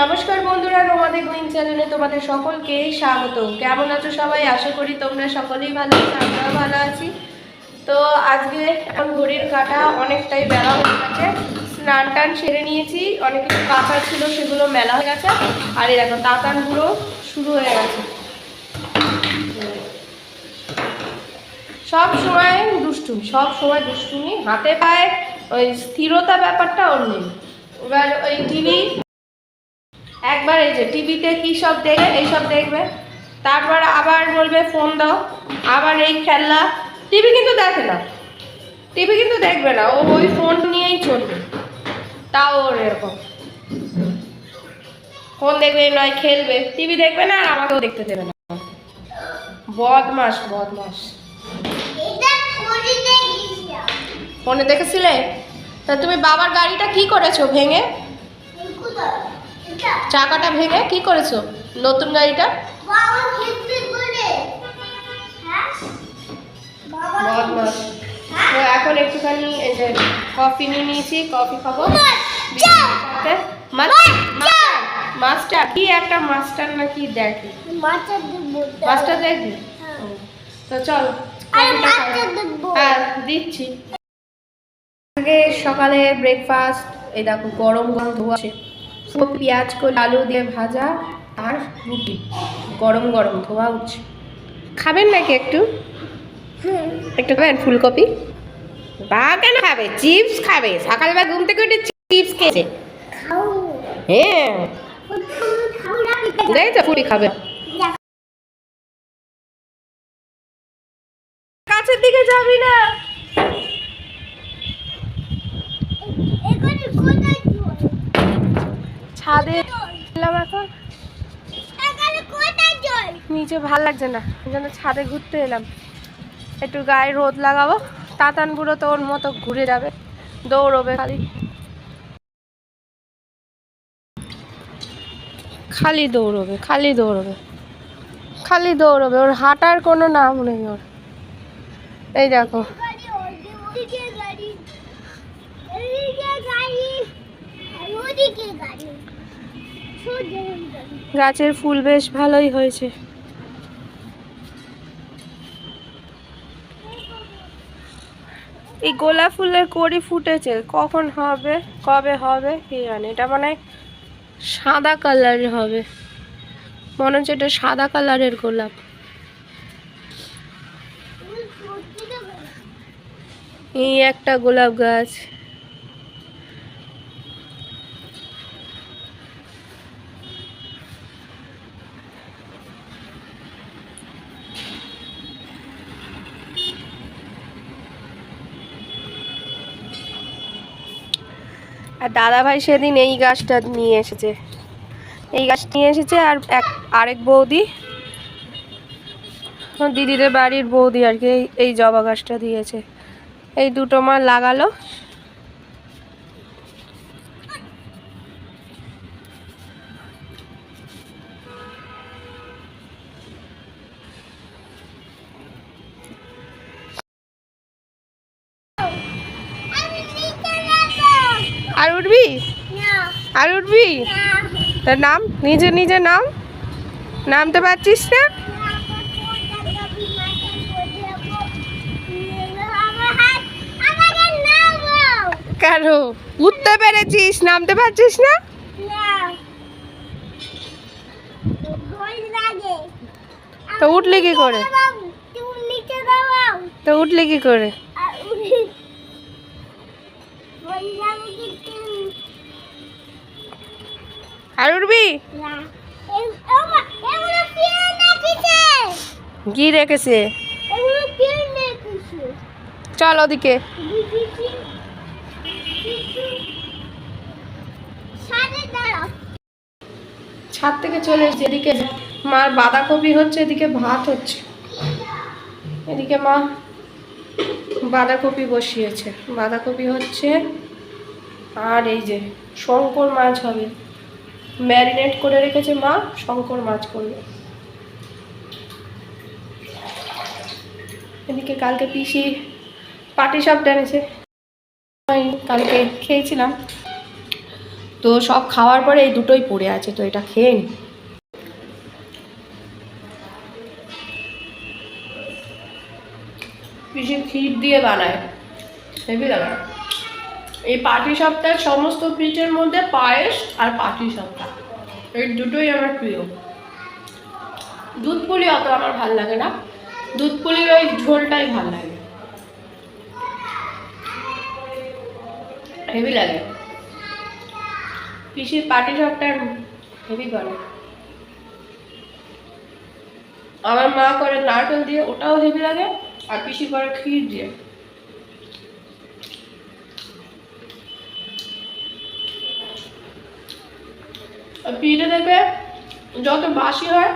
নমস্কার বন্ধুরা, রোমাদের কুইন চ্যানেলে তোমাদের সকলকে স্বাগত। কেমন আছো সবাই? আশা করি তোমরা সকলেই ভালো আছো, আমরাও ভালো আছি। তো আজকে এখন ঘড়ির কাটা অনেকটাই বেলা হয়ে গেছে। স্নান টান সেরে নিয়েছি, অনেক কিছু কাঁচা ছিল সেগুলো মেলা হয়ে গেছে। আর এই দেখো তাঁতানগুলো শুরু হয়ে গেছে। সব সময় দুষ্টুমি, হাতে পায়ে ওই স্থিরতা ব্যাপারটা ওর নেই। এবার ওই টিভি একবার এই যে টিভিতে কী সব দেখে এইসব দেখবে, তারপর আবার বলবে ফোন দাও, আবার এই খেলনা। টিভি কিন্তু দেখবে না, ও ওই ফোন নিয়েই চলবে। তাও ওর এরকম ফোন দেখবে নয় খেলবে, টিভি দেখবে না, আর আমাকেও দেখতে দেবে না। বদমাস। ফোনে দেখেছিলে? তা তুমি বাবার গাড়িটা কি করেছো ভেঙে? চাকাটা ভেঙে কি করেছো নতুন গাড়িটা? বদমাস। তো এখন একটুখানি এই যে কফি নিয়ে নিয়েছি, কফি খাবো। মাস্টার কি একটা মাস্টার নাকি দেখে, মাস্টার দেখবি? তো চল হ্যাঁ দিচ্ছি। আগে সকালে ব্রেকফাস্ট এই দেখো গরম ধোয়া আছে, পেঁয়াজ করে আলু দিয়ে ভাজা আর রুটি গরম ধোয়া উঠছে। খাবেন নাকি একটু? খাবেন ফুলকপি? বা কেন খাবে? চিপস খাবে? সকালবেলা ঘুম থেকে উঠে চিপস খেয়েছে। হ্যাঁ দেখছো ফুলকপি খাবে। কাছের দিকে যাবি না। ছাদে এলাম এখন, নিচে ভাল লাগছে না, এই জন্য ছাদে ঘুরতে এলাম। একটু গায়ে রোদ লাগাবো। তাতান বুড়ো তো ওর মতো ঘুরে যাবে, দৌড়বে খালি দৌড়বে, ওর হাঁটার কোনো নাম নেই ওর। এই দেখো গাছের ফুল বেশ ভালোই হয়েছে। এই গোলাপ ফুলের কড়ি ফুটেছে, কখন হবে কবে হবে কে জানে। এটা মানে সাদা কালারের হবে, মনে হচ্ছে এটা সাদা কালারের গোলাপ। এই একটা গোলাপ গাছ। আর দাদাভাই সেদিন এই গাছটা নিয়ে এসেছে, আর আরেক বৌদি, দিদিদের বাড়ির বৌদি আর কি, এই জবা গাছটা দিয়েছে। এই দুটো মা লাগালো। আর উঠবি তার নাম নিজে নামতে পারছিস না? কেন? উঠতে পেরেছিস, নামতে পারছিস না? তো উঠলি কি করে? আর উঠবি? কি রেখেছে? চল ওদিকে। ছাদ থেকে চলে এসেছি, এদিকে মার বাঁধাকপি হচ্ছে, এদিকে ভাত হচ্ছে। এদিকে মা বাঁধাকপি বসিয়েছে, বাঁধাকপি হচ্ছে। আর এই যে শঙ্কর মাছ হবে, ম্যারিনেট করে রেখেছে মা, শঙ্কর মাছ করবে। এদিকে কালকে পিসি পাটিসাপটা এনেছে, কালকে খেয়েছিলাম, তো সব খাওয়ার পরে এই দুটোই পড়ে আছে, তো এটা খেয়ে নি। পিসি ক্ষীর দিয়ে বানায়, হেভি লাগে। এই পাটিসাপটার সমস্ত পিঠের মধ্যে পায়েস আর পাটিসাপটা এই দুটোই আমার প্রিয়। দুধ পুলি অত আমার ভাল লাগে না, দুধ পুলির ওই ঝোলটাই ভাল লাগে, হেভি লাগে। পিসির পাটিসাপটা হেভি করে। আমার মা করে নারকেল দিয়ে, ওটাও হেভি লাগে, আর পিসি করে ক্ষীর দিয়ে। পিঠে দেখবে যত বাসি হয়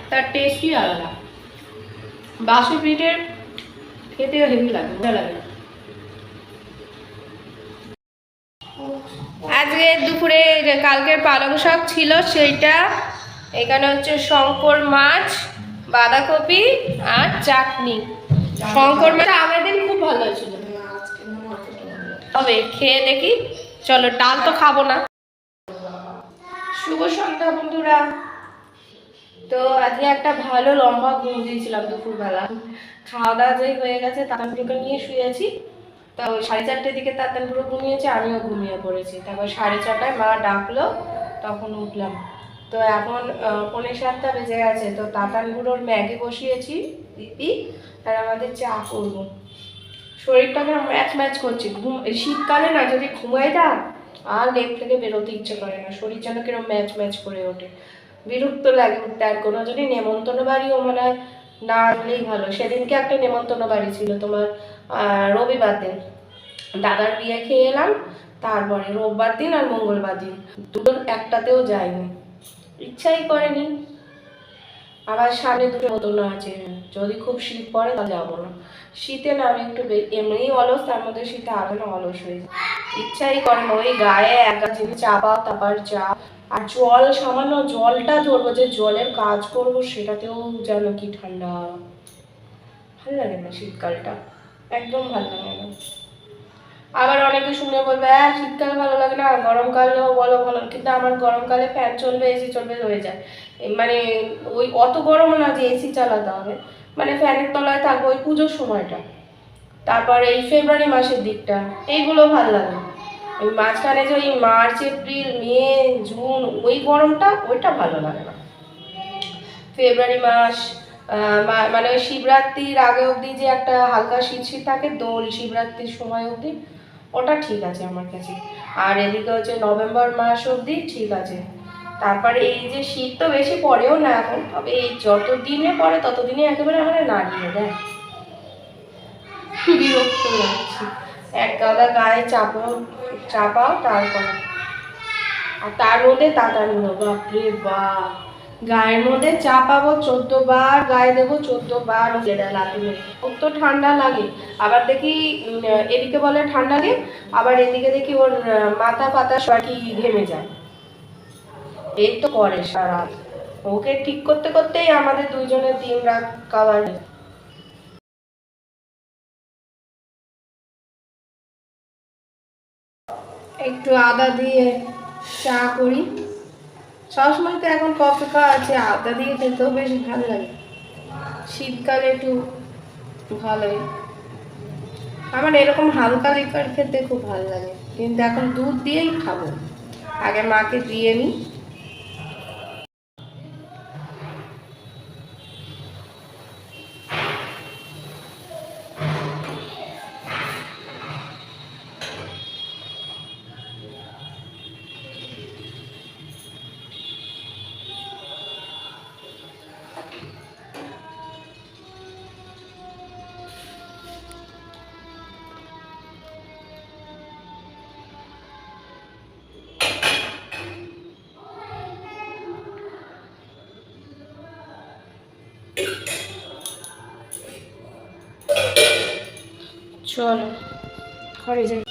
তার টেস্টই আলাদা। বাসি পিঠের খেতে হেভি লাগে, মজা লাগে। আজকে দুপুরে কালকের পালং শাক ছিল সেইটা, এখানে হচ্ছে শঙ্কর মাছ, বাঁধাকপি আর চাটনি। শঙ্কর মাছ আগের দিন খুব ভালো হয়েছিল, তবে খেয়ে দেখি। চলো, ডাল তো খাবো না। শুভ সন্ধ্যা বন্ধুরা। তো আজকে একটা ভালো লম্বা ঘুম দিয়েছিলাম দুপুরবেলা। খাওয়া দাওয়া যেই হয়ে গেছে তাতানপুরকে নিয়ে শুয়েছি। তো 4:30টার দিকে তাতানপুরও ঘুমিয়েছে, আমিও ঘুমিয়ে পড়েছি। তারপর 4:30টায় মা ডাকলো, তখন উঠলাম। তো এখন 6:45 বেজে গেছে। তো তাতানপুরোর ম্যাগি বসিয়েছি দিদি, আর আমাদের চা করবো। শরীরটা ম্যাচ ম্যাচ করছে। শীতকালে না যদি ঘুমাই না, আর লেপ থেকে বেরোতে ইচ্ছে করে না, শরীর যেন কিরকম ম্যাচ ম্যাচ করে ওঠে, বিরক্ত লাগে উঠতে। আর কোনো যদি নেমন্তন্ন বাড়িও মনে হয় না হলেই ভালো। সেদিনকে একটা নেমন্তন্ন বাড়ি ছিল তোমার রবিবার দিন, দাদার বিয়ে খেয়ে এলাম। তারপরে রোববার দিন আর মঙ্গলবার দিন, দুটোর একটাতেও যায়নি, ইচ্ছাই করেনি। আবার সামনে দুটো নেমন্তন্ন আছে, যদি খুব শীত পড়ে তাহলে যাবো না। শীতে না আমি একটু এমনিই অলস, তার মধ্যে শীতে আরো না অলস হয়ে যায়, ইচ্ছাই করে না। ওই গায়ে এক গাছ চা পাও, তারপর চা আর জল, সামান্য জলটা ধরবো, যে জলের কাজ করবো সেটাতেও যেন কি ঠান্ডা। ভালো লাগে না শীতকালটা, একদম ভালো লাগে না। আবার অনেকে শুনে বলবে হ্যাঁ শীতকাল ভালো লাগে না, গরমকালেও বলো ভালো, কিন্তু আমার গরমকালে ফ্যান চলবে, এসি চলবে হয়ে যায়। মানে ওই অত গরম না যে এসি চালাতে হবে, মানে ফ্যানের তলায় থাকবো ওই পুজোর সময়টা, তারপর এই ফেব্রুয়ারি মাসের দিকটা, এইগুলো ভালো লাগে। ওই মাঝখানে যে ওই মার্চ এপ্রিল মে জুন ওই গরমটা, ওইটা ভালো লাগে না। ফেব্রুয়ারি মাস মানে ওই শিবরাত্রির আগে অবধি যে একটা হালকা শীত শীত থাকে, দোল শিবরাত্রির সময় অবধি, ওটা ঠিক আছে আমার কাছে। আর এদিকে হচ্ছে নভেম্বর মাস অবধি ঠিক আছে। তারপরে এই যে শীত তো বেশি পড়েও না এখন, তবে এই যত দিনে পড়ে ততদিনে একেবারে আমার নাড়িয়ে দেয়, বিরক্ত লাগছে। এক গাদা গায়ে চাপাও তারপরে, আর তার মধ্যে তাতানুলো, বাপরে বাপ, গায়ের মধ্যে চাপাবো 14 বার, গায়ে দেবো 14 বার, লাথি মেরে। কত ঠান্ডা লাগে। আবার দেখি এদিকে বলে ঠান্ডা লাগে, আবার এদিকে দেখি ওর মাথা পাতা সবাই ঘেমে যায়। এই তো করে সারা। ওকে ঠিক করতে করতেই আমাদের দুইজনের দিন রাত কাবার। একটু আদা দিয়ে চা করি, সবসময় তো এখন কফি খাওয়া আছে, আদা দিয়ে খেতেও বেশ ভালো লাগে। শীতকালে একটু ভালোই, আমার এরকম হালকা লিকার খেতে খুব ভালো লাগে, কিন্তু এখন দুধ দিয়েই খাবো। আগে মাকে দিয়ে নিই। চলো ঘরে যাই।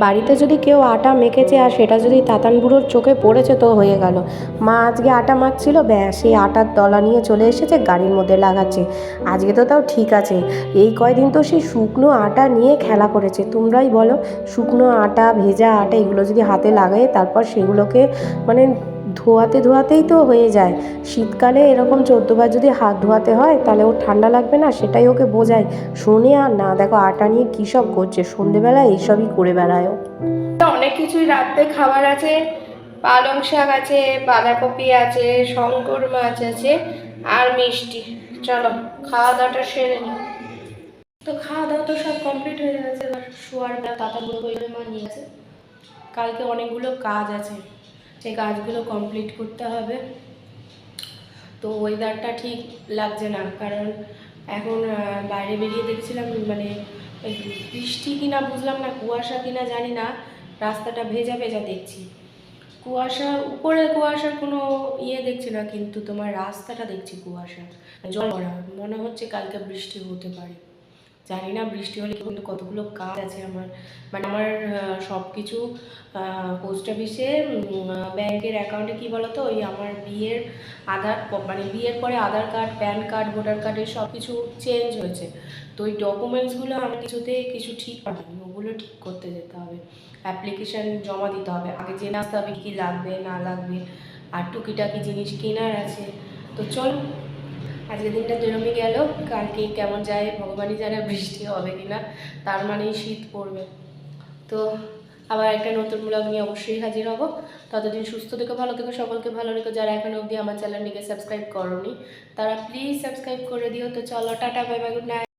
বাড়িতে যদি কেউ আটা মেখেছে আর সেটা যদি তাতান বুড়োর চোখে পড়েছে তো হয়ে গেল। মা আজকে আটা মাখছিল, ব্যাস সেই আটার দলা নিয়ে চলে এসেছে, গাড়ির মধ্যে লাগাচ্ছে। আজকে তো তাও ঠিক আছে, এই কয়দিন তো সেই শুকনো আটা নিয়ে খেলা করেছে। তোমরাই বলো, শুকনো আটা, ভেজা আটা এগুলো যদি হাতে লাগায় তারপর সেগুলোকে মানে ধোয়াতেই তো হয়ে যায়। শীতকালে এরকম 14 বার যদি হাত ধোয়াতে হয় তাহলে ওর ঠান্ডা লাগবে না, সেটাই ওকে বোঝায়। শোনে আর না, দেখো আটা নিয়ে কী সব করছে, সন্ধেবেলা এইসবই করে বেড়ায়। অনেক কিছুই রাত্রে খাবার আছে, পালং শাক আছে, বাঁধাকপি আছে, শঙ্কর মাছ আছে আর মিষ্টি। চলো খাওয়া দাওয়াটা সেরে নিই। তো খাওয়া দাওয়া তো সব কমপ্লিট হয়ে গেছে, এবার শোয়ার বেলা তাতা বলে মা নিয়েছে। কালকে অনেকগুলো কাজ আছে, সেই কাজগুলো কমপ্লিট করতে হবে। তো ওয়েদারটা ঠিক লাগছে না, কারণ এখন বাইরে বেরিয়ে দেখছিলাম মানে বৃষ্টি কিনা বুঝলাম না, কুয়াশা কিনা জানি না, রাস্তাটা ভেজা ভেজা দেখছি। কুয়াশা উপরে, কুয়াশার কোনো দেখছি না, কিন্তু তোমার রাস্তাটা দেখছি কুয়াশা, জল ভরা। মনে হচ্ছে কালকে বৃষ্টি হতে পারে, জানি না বৃষ্টি হলে কিন্তু কতগুলো কাজ আছে আমার, মানে আমার সব কিছু পোস্ট অফিসে ব্যাংকের অ্যাকাউন্টে কী বলো তো, ওই আমার বিয়ের আধার, মানে বিয়ের পরে আধার কার্ড, প্যান কার্ড, ভোটার কার্ডের সব কিছু চেঞ্জ হয়েছে। তো ওই ডকুমেন্টসগুলো আমার কিছু ঠিক হয়নি, ওগুলো ঠিক করতে যেতে হবে, অ্যাপ্লিকেশান জমা দিতে হবে। আগে জেনে আসতে হবে কী লাগবে না লাগবে, আর টুকিটাকি জিনিস কেনার আছে। তো চল, আজকের দিনটা যেরমই গেল, কালকে কেমন যায় ভগবানই জানে, বৃষ্টি হবে কিনা, তার মানেই শীত পড়বে। তো আবার একটা নতুন ব্লগ নিয়ে অবশ্যই হাজির হব। ততদিন সুস্থ থেকো, ভালো থেকো, সকলকে ভালো রেখো। যারা এখনো অবধি আমার চ্যানেলটিকে সাবস্ক্রাইব করোনি তারা প্লিজ সাবস্ক্রাইব করে দিও। তো চলো, tata, bye bye, good night.